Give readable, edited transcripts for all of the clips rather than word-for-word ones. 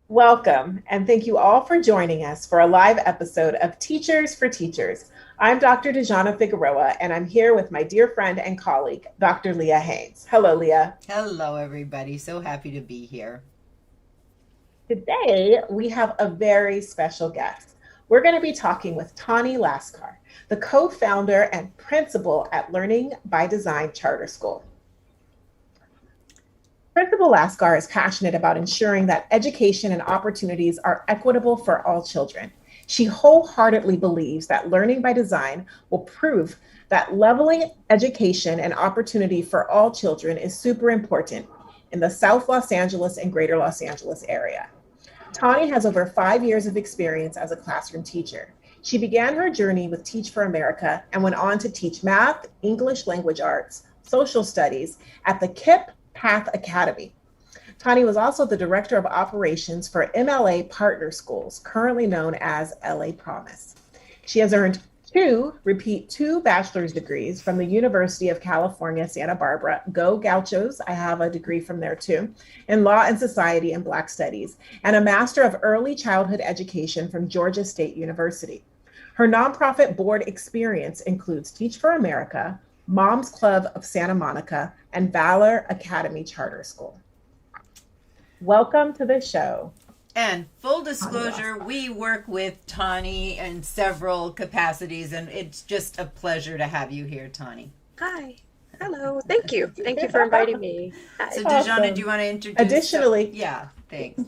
Welcome, and thank you all for joining us for a live episode of Teachers for Teachers. I'm Dr. Dejana Figueroa, and I'm here with my dear friend and colleague, Dr. Leah Haynes. Hello, Leah. Hello, everybody. So happy to be here. Today, we have a very special guest. We're going to be talking with Tani Lascar, the co-founder and principal at Learning by Design Charter School. Principal Lascar is passionate about ensuring that education and opportunities are equitable for all children. She wholeheartedly believes that learning by design will prove that leveling education and opportunity for all children is super important in the South Los Angeles and Greater Los Angeles area. Tani has over 5 years of experience as a classroom teacher. She began her journey with Teach for America and went on to teach math, English language arts, social studies at the KIPP Path Academy. Tani was also the director of operations for MLA Partner Schools, currently known as LA Promise. She has earned two bachelor's degrees from the University of California, Santa Barbara. Go Gauchos, I have a degree from there too, in Law and Society and Black Studies, and a Master of Early Childhood Education from Georgia State University. Her nonprofit board experience includes Teach for America, Moms Club of Santa Monica, and Valor Academy Charter School. Welcome to the show. And full disclosure, we work with Tani in several capacities, and it's just a pleasure to have you here, Tani. Hi. Hello. Thank you. Thank you for inviting me. So, Hi. Dejana, do you want to introduce? Additionally, Yeah, thanks.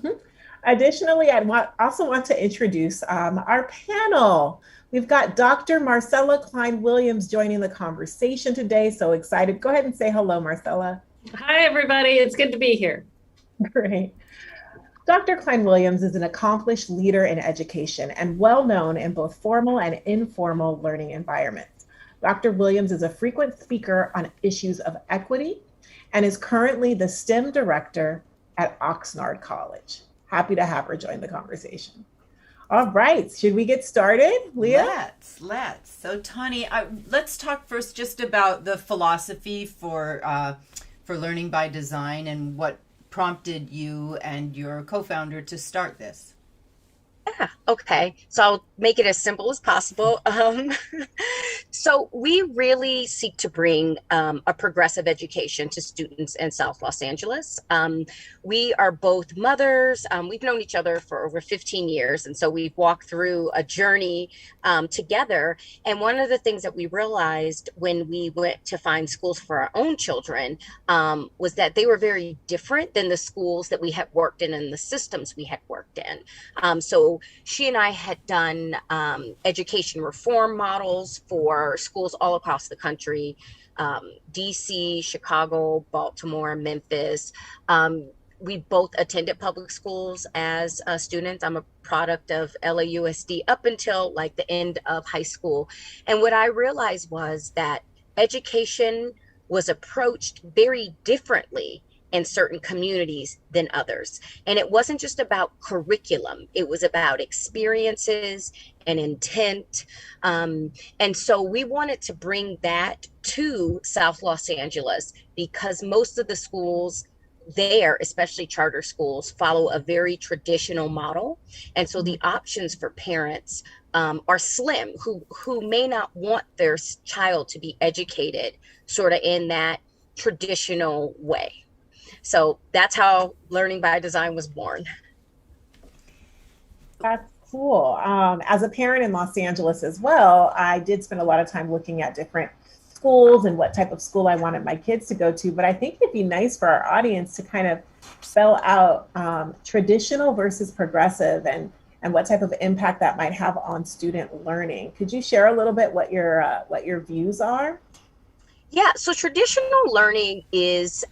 Additionally, also want to introduce our panel. We've got Dr. Marcella Klein-Williams joining the conversation today. So excited. Go ahead and say hello, Marcella. Hi, everybody. It's good to be here. Great. Dr. Klein-Williams is an accomplished leader in education and well known in both formal and informal learning environments. Dr. Williams is a frequent speaker on issues of equity and is currently the STEM director at Oxnard College. Happy to have her join the conversation. All right, should we get started, Leah? Let's. So, Tani, let's talk first just about the philosophy for learning by design and what prompted you and your co-founder to start this. Yeah, okay. So I'll make it as simple as possible. So we really seek to bring a progressive education to students in South Los Angeles. We are both mothers. We've known each other for over 15 years. And so we've walked through a journey together. And one of the things that we realized when we went to find schools for our own children was that they were very different than the schools that we had worked in and the systems we had worked in. So she and I had done education reform models for schools all across the country, DC, Chicago, Baltimore, Memphis. We both attended public schools as students. I'm a product of LAUSD up until like the end of high school. And what I realized was that education was approached very differently in certain communities than others. And it wasn't just about curriculum, it was about experiences and intent. And so we wanted to bring that to South Los Angeles because most of the schools there, especially charter schools, follow a very traditional model. And so the options for parents are slim who may not want their child to be educated sort of in that traditional way. So that's how Learning by Design was born. That's cool. As a parent in Los Angeles as well, I did spend a lot of time looking at different schools and what type of school I wanted my kids to go to. But I think it'd be nice for our audience to kind of spell out traditional versus progressive and what type of impact that might have on student learning. Could you share a little bit what your views are? Yeah, so traditional learning is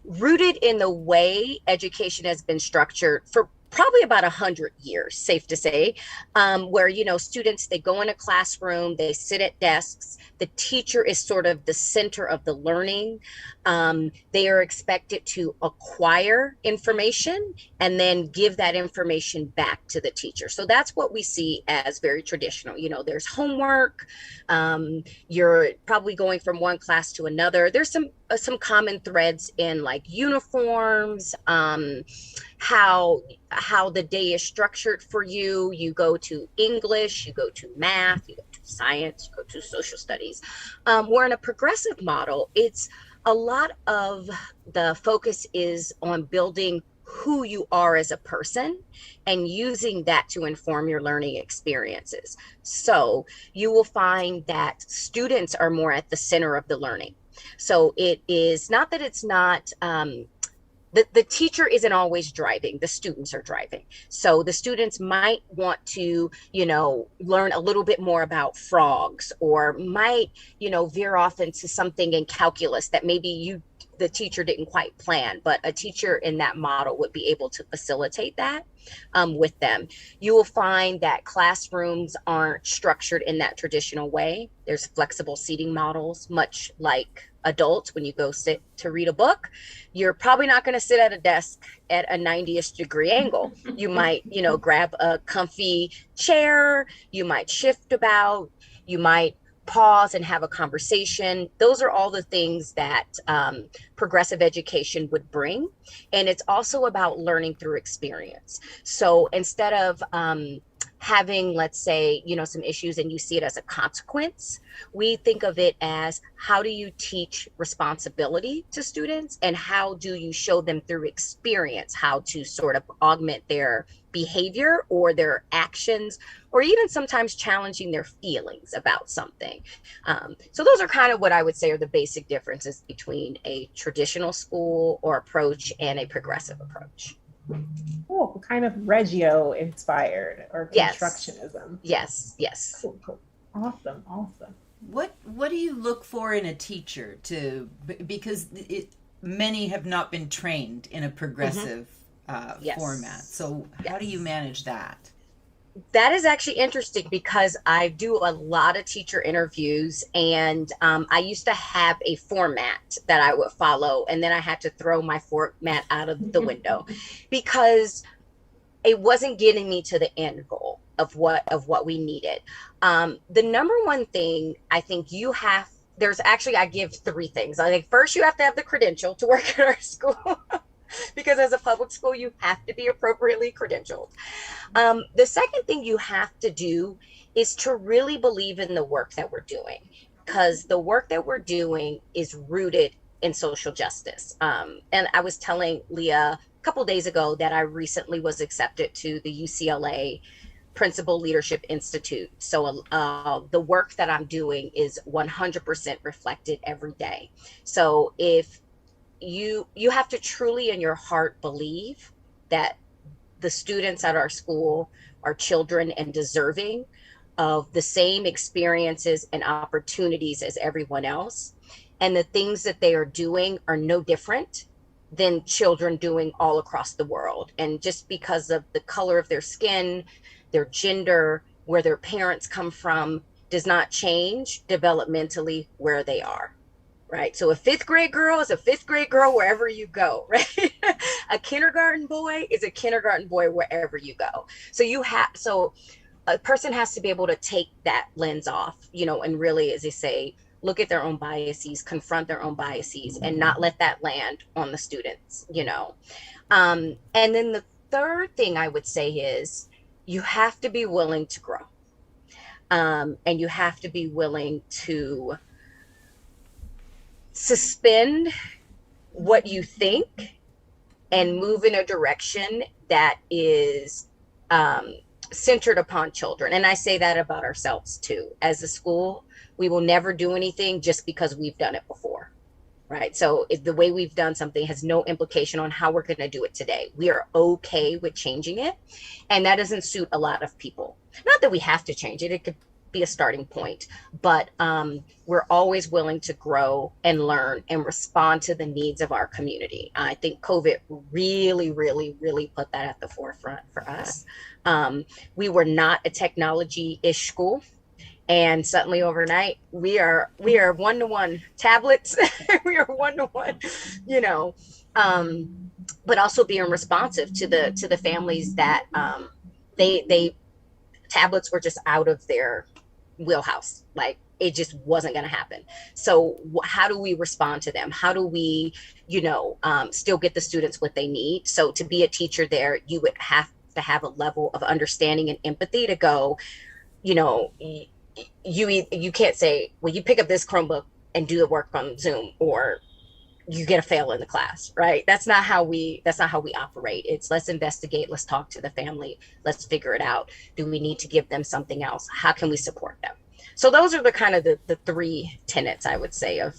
rooted in the way education has been structured for probably about 100 years, safe to say, where, students, they go in a classroom, they sit at desks, the teacher is sort of the center of the learning. They are expected to acquire information and then give that information back to the teacher. So that's what we see as very traditional. There's homework, you're probably going from one class to another. There's some some common threads in like uniforms, how the day is structured for you. You go to English, you go to math, you go to science, you go to social studies. Where in a progressive model, it's a lot of the focus is on building who you are as a person and using that to inform your learning experiences. So you will find that students are more at the center of the learning. So it is not that it's not, the teacher isn't always driving, the students are driving. So the students might want to, learn a little bit more about frogs, or might, veer off into something in calculus that maybe the teacher didn't quite plan, but a teacher in that model would be able to facilitate that with them. You will find that classrooms aren't structured in that traditional way. There's flexible seating models, much like adults. When you go sit to read a book, you're probably not going to sit at a desk at a 90th degree angle. You might, grab a comfy chair, you might shift about, you might pause and have a conversation. Those are all the things that progressive education would bring. And it's also about learning through experience. So instead of having, let's say, some issues and you see it as a consequence, we think of it as, how do you teach responsibility to students, and how do you show them through experience how to sort of augment their behavior or their actions, or even sometimes challenging their feelings about something. So those are kind of what I would say are the basic differences between a traditional school or approach and a progressive approach. Cool. Kind of Reggio inspired, or constructionism. Yes. Cool. Awesome. What do you look for in a teacher because many have not been trained in a progressive format. So how do you manage that? That is actually interesting, because I do a lot of teacher interviews, and I used to have a format that I would follow, and then I had to throw my format out of the window because it wasn't getting me to the end goal of what we needed. The number one thing I think I give three things. I think first, you have to have the credential to work at our school. Because as a public school, you have to be appropriately credentialed. The second thing you have to do is to really believe in the work that we're doing, because the work that we're doing is rooted in social justice. And I was telling Leah a couple days ago that I recently was accepted to the UCLA Principal Leadership Institute. So the work that I'm doing is 100% reflected every day. So if you have to truly in your heart believe that the students at our school are children and deserving of the same experiences and opportunities as everyone else, and the things that they are doing are no different than children doing all across the world. And just because of the color of their skin, their gender, where their parents come from, does not change developmentally where they are. Right. So a fifth grade girl is a fifth grade girl wherever you go, right? A kindergarten boy is a kindergarten boy wherever you go. So a person has to be able to take that lens off, and really, as they say, look at their own biases, confront their own biases, and not let that land on the students, And then the third thing I would say is you have to be willing to grow. And you have to be willing to suspend what you think and move in a direction that is centered upon children. And I say that about ourselves too. As a school, we will never do anything just because we've done it before, right? So if the way we've done something has no implication on how we're going to do it today. We are okay with changing it. And that doesn't suit a lot of people. Not that we have to change it. It could be a starting point, but we're always willing to grow and learn and respond to the needs of our community. I think COVID really, really, really put that at the forefront for us. We were not a technology-ish school, and suddenly overnight we are one-to-one tablets. We are one-to-one, but also being responsive to the families that they tablets were just out of their wheelhouse. Like, it just wasn't going to happen. So how do we respond to them? How do we, still get the students what they need? So to be a teacher there, you would have to have a level of understanding and empathy to go, you can't say, well, you pick up this Chromebook and do the work on Zoom, or you get a fail in the class, right? That's not how we operate. It's let's investigate, let's talk to the family, let's figure it out. Do we need to give them something else? How can we support them? So those are the kind of the three tenets, I would say, of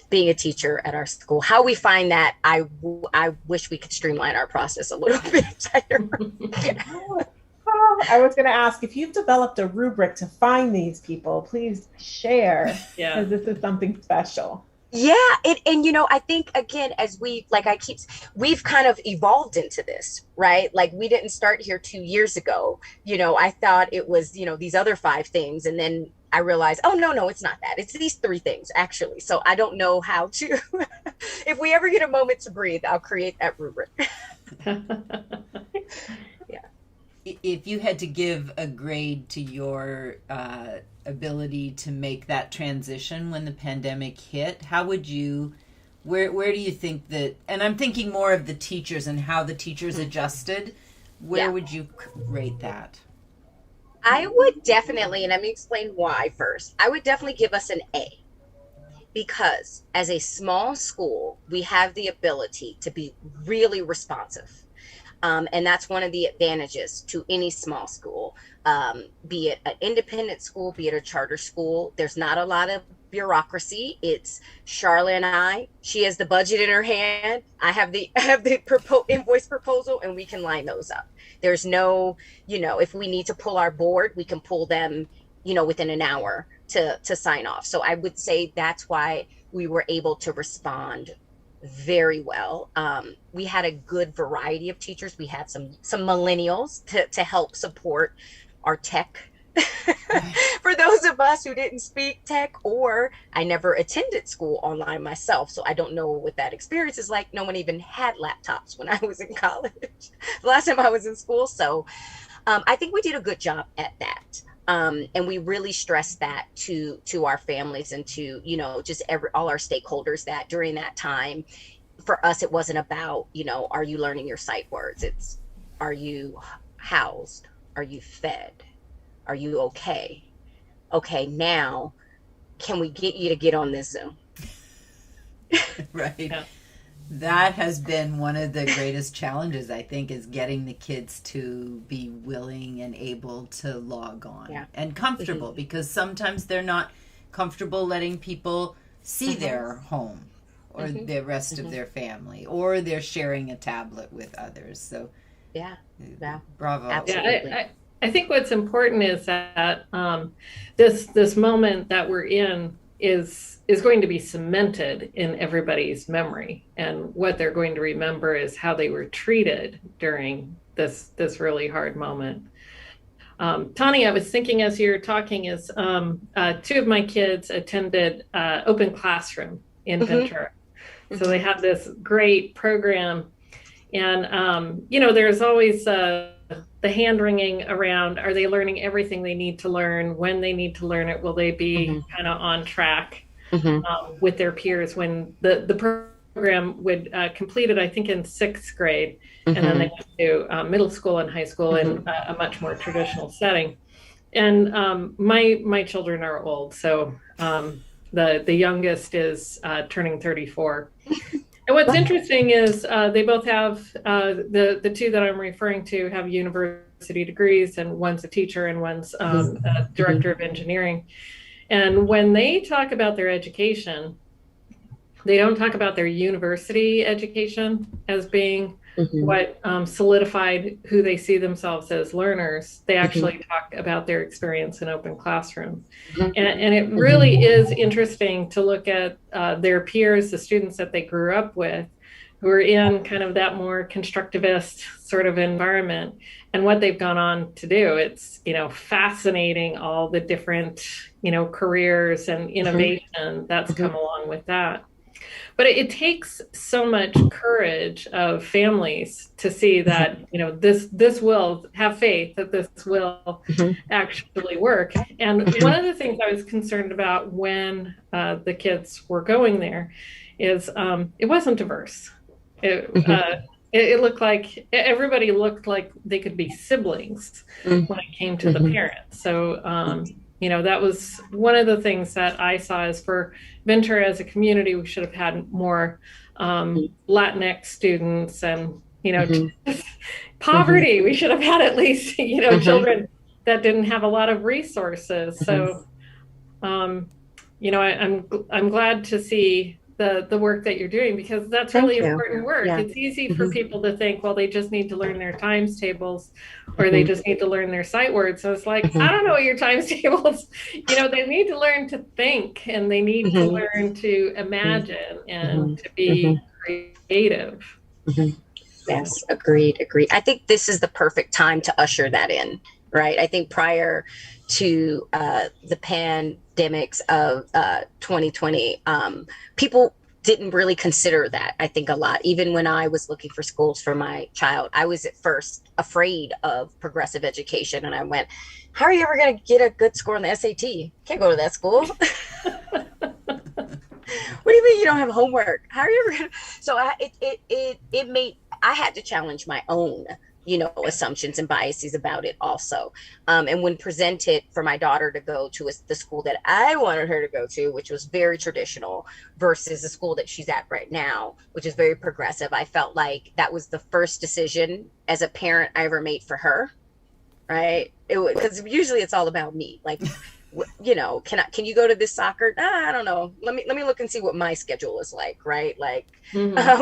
being a teacher at our school. How we find that, I wish we could streamline our process a little bit better. I was going to ask if you've developed a rubric to find these people, please share, because this is something special. Yeah. I think, again, as we've kind of evolved into this, right? Like, we didn't start here 2 years ago. I thought it was, these other 5 things. And then I realized, oh, no, it's not that. It's these 3 things, actually. So I don't know how to, if we ever get a moment to breathe, I'll create that rubric. If you had to give a grade to your ability to make that transition when the pandemic hit, how would you, where do you think that, and I'm thinking more of the teachers and how the teachers adjusted, where would you rate that? I would definitely, and let me explain why first. I would definitely give us an A, because as a small school, we have the ability to be really responsive. And that's one of the advantages to any small school, be it an independent school, be it a charter school. There's not a lot of bureaucracy. It's Charlotte and I. She has the budget in her hand. I have the invoice proposal, and we can line those up. There's no, if we need to pull our board, we can pull them, within an hour to sign off. So I would say that's why we were able to respond very well. We had a good variety of teachers. We had some millennials to help support our tech. For those of us who didn't speak tech, or I never attended school online myself, so I don't know what that experience is like. No one even had laptops when I was in college, the last time I was in school. So I think we did a good job at that. And we really stressed that to our families and to, just all our stakeholders, that during that time, for us, it wasn't about, are you learning your sight words? It's, are you housed? Are you fed? Are you okay? Okay, now, can we get you to get on this Zoom? Right. Yeah. That has been one of the greatest challenges, I think, is getting the kids to be willing and able to log on and comfortable, because sometimes they're not comfortable letting people see their home or the rest of their family, or they're sharing a tablet with others. So, bravo. Absolutely. I think what's important is that this moment that we're in is going to be cemented in everybody's memory, and what they're going to remember is how they were treated during this really hard moment. Tani, I was thinking as you're talking, is 2 of my kids attended Open Classroom in Ventura. So they have this great program, and there's always the hand wringing around, are they learning everything they need to learn, when they need to learn it? Will they be kind of on track with their peers when the program would complete it, I think, in 6th grade, and then they went to middle school and high school in a much more traditional setting. And my children are old, so the youngest is turning 34. And what's interesting is they both have, the 2 that I'm referring to have university degrees, and one's a teacher and one's a director of engineering. And when they talk about their education, they don't talk about their university education as being what solidified who they see themselves as learners. They actually talk about their experience in Open Classroom. And it really is interesting to look at their peers, the students that they grew up with, who are in kind of that more constructivist sort of environment, and what they've gone on to do. It's, fascinating, all the different, careers and innovation that's come along with that. But it takes so much courage of families to see that, this will have faith that this will actually work. And one of the things I was concerned about when the kids were going there is it wasn't diverse. It looked like everybody looked like they could be siblings when it came to the parents. So, that was one of the things that I saw is for Ventura as a community, we should have had more Latinx students and, poverty. We should have had at least, children that didn't have a lot of resources. So, I'm glad to see the work that you're doing, because that's really important work. Yeah. It's easy for people to think, well, they just need to learn their times tables or they just need to learn their sight words. So it's like, I don't know your times tables. They need to learn to think, and they need to learn to imagine and to be creative. Yes, agreed. I think this is the perfect time to usher that in, right? I think prior to the pandemics of 2020, people didn't really consider that, I think, a lot. Even when I was looking for schools for my child, I was at first afraid of progressive education. And I went, how are you ever going to get a good score on the SAT? Can't go to that school. What do you mean you don't have homework? How are you ever going to? So I had to challenge my own assumptions and biases about it also. And when presented for my daughter to go to the school that I wanted her to go to, which was very traditional, versus the school that she's at right now, which is very progressive, I felt like that was the first decision as a parent I ever made for her, right? Because usually it's all about me. Like, can you go to this soccer? I don't know. Let me look and see what my schedule is like, right? Like,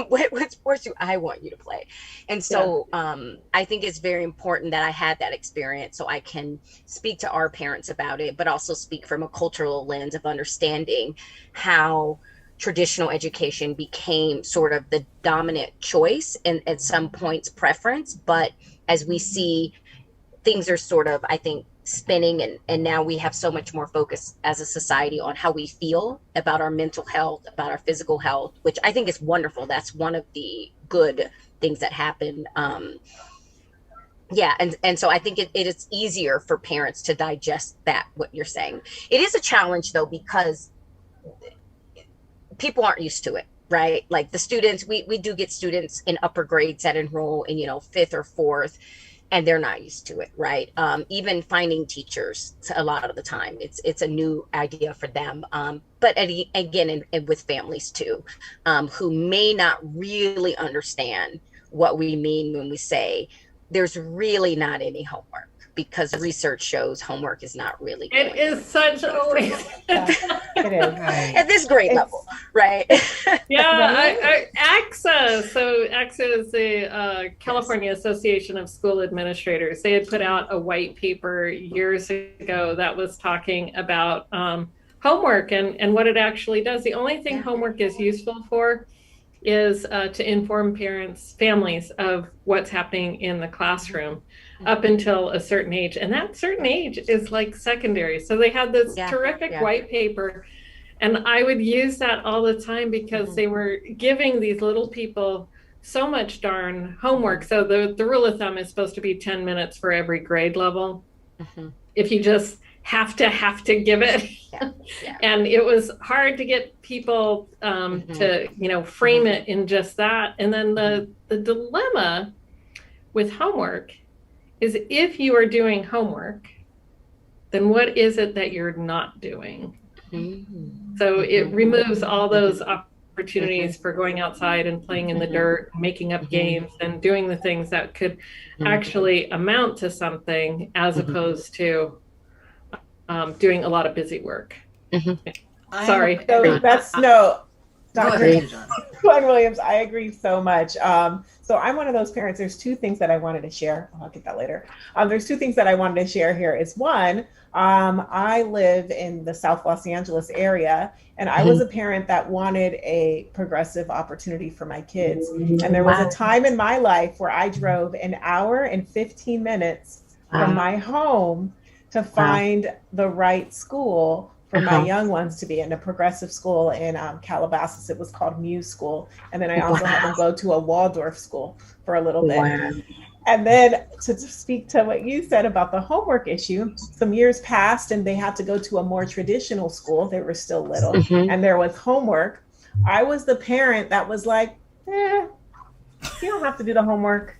what sports do I want you to play? And so I think it's very important that I had that experience so I can speak to our parents about it, but also speak from a cultural lens of understanding how traditional education became sort of the dominant choice and at some points preference. But as we see, things are sort of, I think, spinning, and now we have so much more focus as a society on how we feel about our mental health, about our physical health, which I think is wonderful. That's one of the good things that happen. And so I think it is easier for parents to digest that, what you're saying. It is a challenge though, because people aren't used to it, right? Like the students, we do get students in upper grades that enroll in, 5th or 4th, and they're not used to it, right? Even finding teachers, a lot of the time, it's a new idea for them. But again, and with families too, who may not really understand what we mean when we say there's really not any homework, because research shows homework is not really going. It is such a waste. It is. At this grade level, right? Yeah, ACSA. So ACSA is the California Association of School Administrators. They had put out a white paper years ago that was talking about homework and what it actually does. The only thing homework is useful for is to inform families of what's happening in the classroom up until a certain age. And that certain age is like secondary. So they had this terrific white paper, and I would use that all the time because they were giving these little people so much darn homework. So the rule of thumb is supposed to be 10 minutes for every grade level. If you just have to give it. And it was hard to get people to frame it in just that. And then the dilemma with homework is, if you are doing homework, then what is it that you're not doing? So it removes all those opportunities for going outside and playing in the dirt, making up games, and doing the things that could actually amount to something, as opposed to doing a lot of busy work. Sorry. So that's Dr. Glenn Williams, I agree so much. So I'm one of those parents. There's two things that I wanted to share. I'll get that later. There's two things that I wanted to share here. Is one, I live in the South Los Angeles area, and I was a parent that wanted a progressive opportunity for my kids. And there was a time in my life where I drove an hour and 15 minutes from my home to find the right school for my young ones to be in a progressive school in Calabasas. It was called Muse School. And then I also had them go to a Waldorf school for a little bit. Wow. And then to speak to what you said about the homework issue, some years passed and they had to go to a more traditional school. They were still little and there was homework. I was the parent that was like, you don't have to do the homework.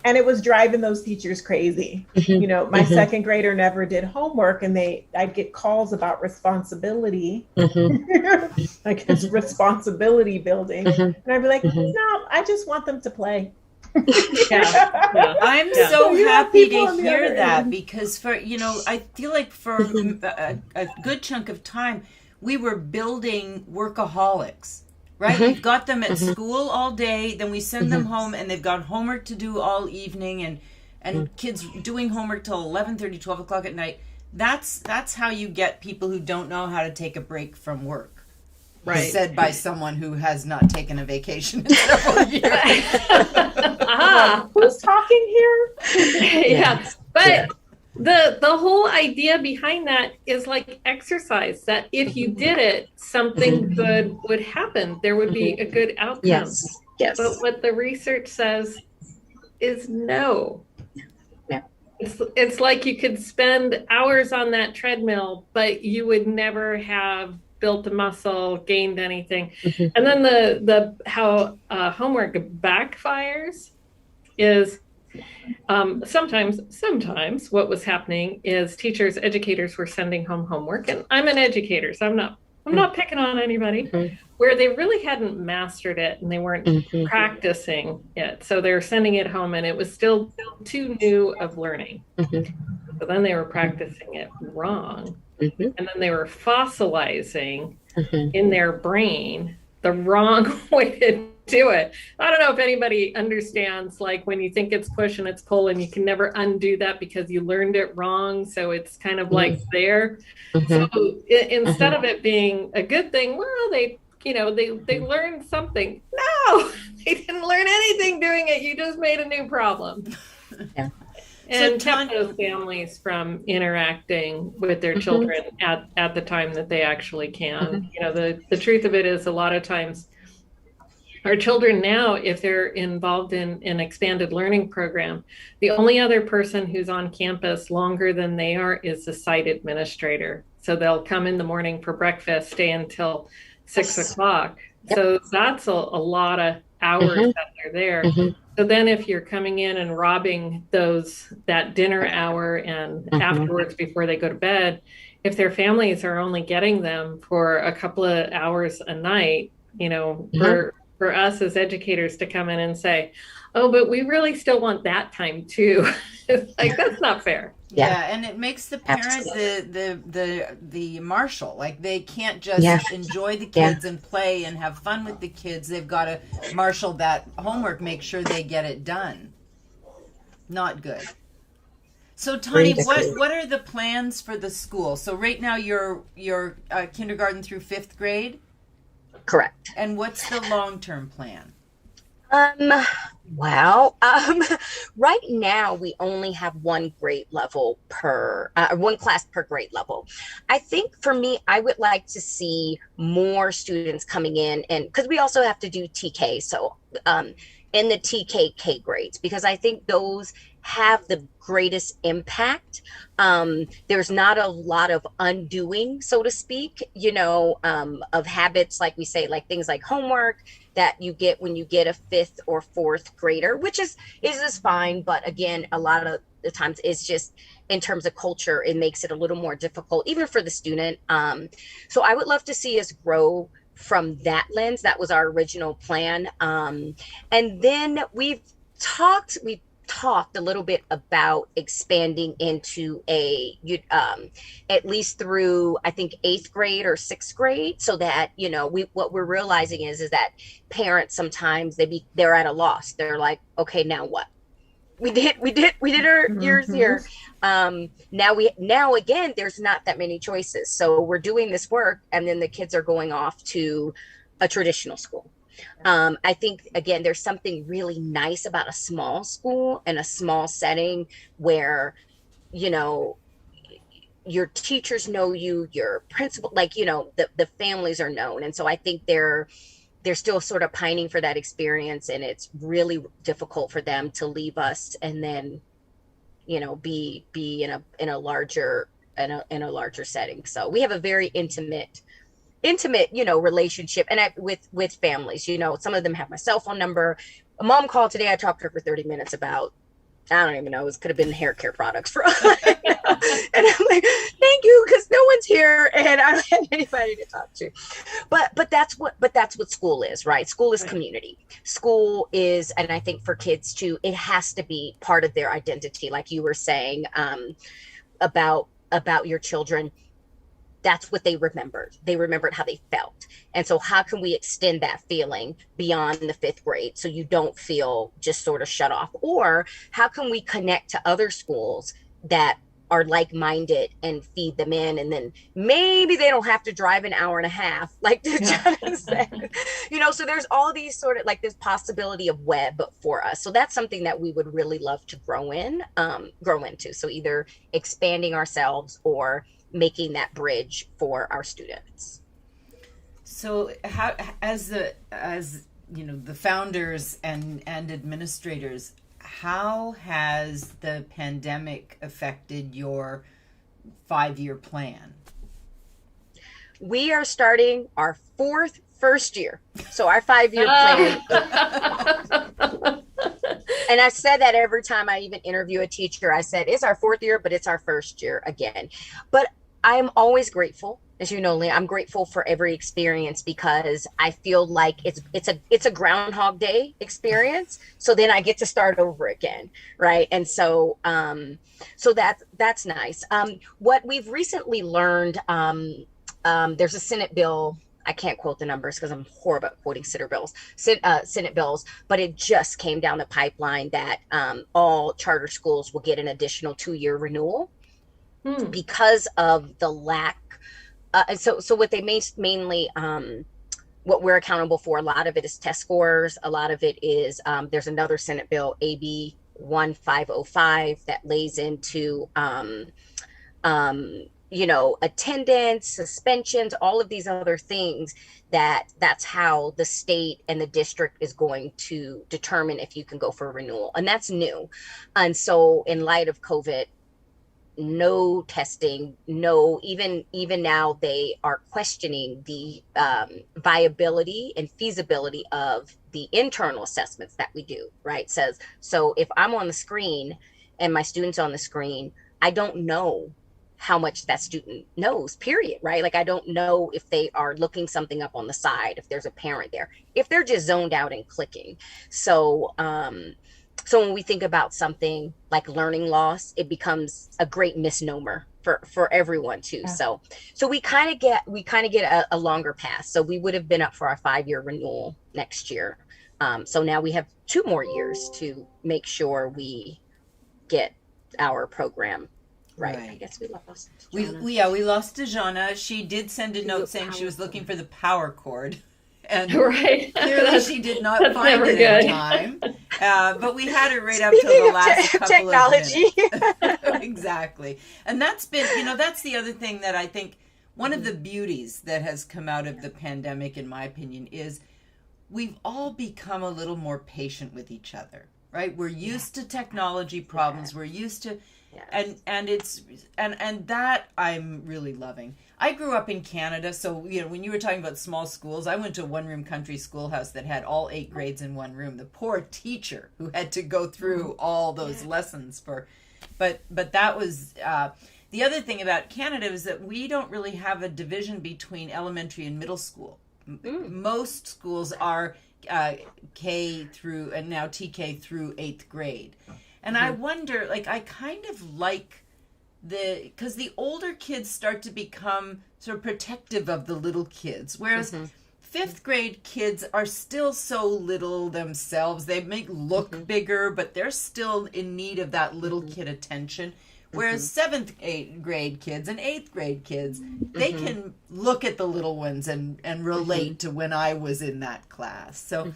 And it was driving those teachers crazy. You know, my second grader never did homework and I'd get calls about responsibility, like it's responsibility building. And I'd be like, no, I just want them to play. I'm so happy to hear that because for, you know, I feel like for a good chunk of time, we were building workaholics. Right? We've got them at school all day, then we send them home and they've got homework to do all evening and kids doing homework till 11:30, 12 o'clock at night. That's how you get people who don't know how to take a break from work. Right. Said by someone who has not taken a vacation in several years. Who's talking here? Yeah. But the whole idea behind that is like exercise, that if you did it, something good would happen. There would be a good outcome. Yes. But what the research says is no. Yeah. It's like you could spend hours on that treadmill, but you would never have built a muscle, gained anything. And then the how homework backfires is sometimes what was happening is educators were sending home homework, and I'm an educator, so I'm not picking on anybody, where they really hadn't mastered it and they weren't practicing it. So they were sending it home and it was still too new of learning. So then they were practicing it wrong. And then they were fossilizing in their brain the wrong way to do it. I don't know if anybody understands, like when you think it's push and it's pull and you can never undo that because you learned it wrong. So it's kind of like there. So instead of it being a good thing, well, they learned something. No, they didn't learn anything doing it. You just made a new problem. Yeah. And kept those families from interacting with their children at the time that they actually can. You know, the truth of it is a lot of times our children now, if they're involved in an expanded learning program, the only other person who's on campus longer than they are is the site administrator. So they'll come in the morning for breakfast, stay until 6 o'clock. So that's a lot of hours that they're there. So then if you're coming in and robbing that dinner hour and afterwards before they go to bed, if their families are only getting them for a couple of hours a night, you know, for us as educators to come in and say, oh, but we really still want that time too. It's like, that's not fair. Yeah, and it makes the parent the marshal. Like they can't just enjoy the kids and play and have fun with the kids. They've got to marshal that homework, make sure they get it done. Not good. So Tani, what are the plans for the school? So right now you're kindergarten through 5th grade? Correct. And what's the long-term plan? Wow. Right now we only have one grade level one class per grade level. I think for me, I would like to see more students coming in, and because we also have to do TK. So, in the TKK grades, because I think those have the greatest impact. There's not a lot of undoing, so to speak, you know, of habits, like we say, like things like homework that you get when you get a 5th or 4th grader, which is fine. But again, a lot of the times it's just in terms of culture, it makes it a little more difficult, even for the student. So I would love to see us grow from that lens. That was our original plan. And then we've talked a little bit about expanding into at least through, I think, 8th grade or 6th grade, so that, you know, what we're realizing is that parents sometimes they're at a loss. They're like, okay, now what? We did our years here. Now again, there's not that many choices. So we're doing this work, and then the kids are going off to a traditional school. I think, again, there's something really nice about a small school and a small setting where, you know, your teachers know you, your principal, like, you know, the families are known. And so I think they're still sort of pining for that experience, and it's really difficult for them to leave us and then, you know, be in a larger setting. So we have a very intimate, you know, relationship, and with families. You know, some of them have my cell phone number. A mom called today. I talked to her for 30 minutes about, I don't even know, it could have been hair care products for us. And I'm like, thank you, because no one's here and I don't have anybody to talk to. But that's what school is, right? School is community. School is, and I think for kids too, it has to be part of their identity, like you were saying, about your children. That's what they remembered. They remembered how they felt. And so how can we extend that feeling beyond the 5th grade so you don't feel just sort of shut off? Or how can we connect to other schools that are like-minded and feed them in, and then maybe they don't have to drive an hour and a half, like Jana said. You know, so there's all these sort of like this possibility of web for us. So that's something that we would really love to grow into. So either expanding ourselves or making that bridge for our students. So how, as you know, the founders and administrators, how has the pandemic affected your 5-year plan? We are starting our first year. So our 5-year plan. And I said that every time I even interview a teacher. I said, it's our 4th year, but it's our first year again. But I'm always grateful. As you know, Leah, I'm grateful for every experience, because I feel like it's a Groundhog Day experience. So then I get to start over again, right? And so that's nice. What we've recently learned, there's a Senate bill. I can't quote the numbers because I'm horrible at quoting Senate bills, but it just came down the pipeline that all charter schools will get an additional 2-year renewal because of the lack. So what they mainly, what we're accountable for, a lot of it is test scores. A lot of it is, there's another Senate bill, AB 1505, that lays into, you know, attendance, suspensions, all of these other things. That's how the state and the district is going to determine if you can go for a renewal. And that's new. And so in light of COVID, no testing, even now they are questioning the viability and feasibility of the internal assessments that we do, right? So if I'm on the screen and my student's on the screen, I don't know how much that student knows, period, right? Like, I don't know if they are looking something up on the side, if there's a parent there, if they're just zoned out and clicking. So when we think about something like learning loss, it becomes a great misnomer for everyone too. Yeah. So we kind of get a longer pass. So we would have been up for our 5-year renewal next year. So now we have 2 more years to make sure we get our program right. I guess we lost Dejana. We lost Dejana. She did send a note saying she was looking for the power cord. And right. Clearly she did not find it in time. But we had her right up to the last couple technology. of minutes. Exactly. And that's been, you know, that's the other thing that I think one of the beauties that has come out of the pandemic, in my opinion, is we've all become a little more patient with each other, right? We're used to technology problems. We're used to, and that I'm really loving. I grew up in Canada, so, you know, when you were talking about small schools, I went to a one-room country schoolhouse that had all 8 grades in one room. The poor teacher who had to go through all those lessons but that was, the other thing about Canada is that we don't really have a division between elementary and middle school. Most schools are K through, and now TK through 8th grade. And I wonder, like, I kind of like because the older kids start to become sort of protective of the little kids, whereas 5th grade kids are still so little themselves. They may look bigger, but they're still in need of that little kid attention. Whereas 7th grade kids and 8th grade kids, they can look at the little ones and relate to when I was in that class. So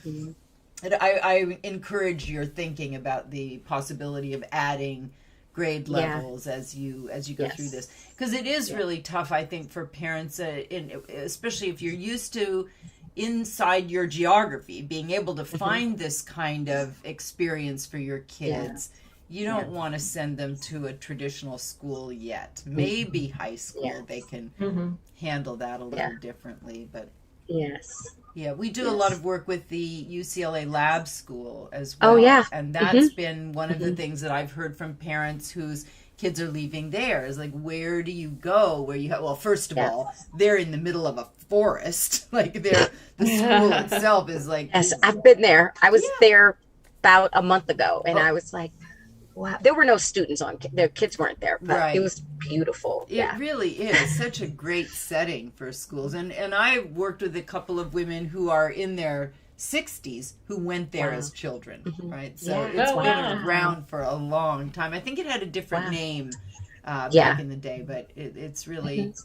I encourage your thinking about the possibility of adding grade Yeah. levels as you go Yes. through this, because it is Yeah. really tough, I think, for parents, especially if you're used to inside your geography being able to find this kind of experience for your kids. You don't want to send them to a traditional school yet. Maybe high school Yes. they can Mm-hmm. handle that a little differently, but Yes. yeah, we do a Yes. lot of work with the UCLA Lab School as well. Oh, yeah. And that's been one of the things that I've heard from parents whose kids are leaving there is like, where do you go? Where you have, well, first of Yes. all, they're in the middle of a forest. Like the school itself is like, Yes, I've been there. I was Yeah. there about a month ago, and Oh. I was like, wow. There were no students on. Their kids weren't there, but Right. it was beautiful. It Yeah. really is such a great setting for schools. And I worked with a couple of women who are in their 60s who went there Wow. as children, Mhm. right? So Yeah. it's Oh, been wow. around for a long time. I think it had a different Wow. name Yeah. back in the day, but it's really... Mhm.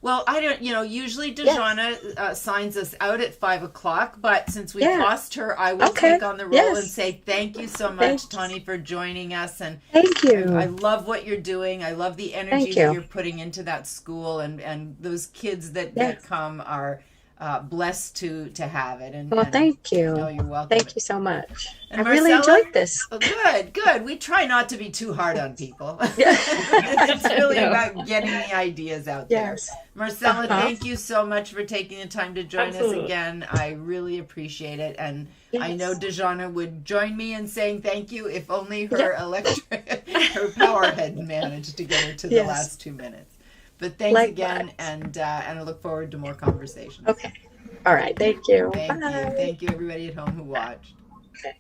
Well, I don't, usually Dejana signs us out at 5:00, but since we've Yeah. lost her, I will Okay. take on the role Yes. and say thank you so much, Thank- Tawny, for joining us. And Thank you. I love what you're doing. I love the energy Thank that you. you're putting into that school, and those kids that Yes. come are blessed to have it. And, Well, and- thank you. No, you're welcome. Thank you so much. And I really Marcella? enjoyed this. Oh, good. We try not to be too hard on people. Yeah. It's really No. about getting the ideas out there. Yes. Marcella, Uh-huh. thank you so much for taking the time to join Absolutely. us again. I really appreciate it. And I Yes. know Dejana would join me in saying thank you if only her her power had managed to get her to the Yes. last 2 minutes. But thanks again, Likewise. and I look forward to more conversations. Okay. All right. Thank you. Thank Bye. you. Thank you, everybody at home who watched. Okay.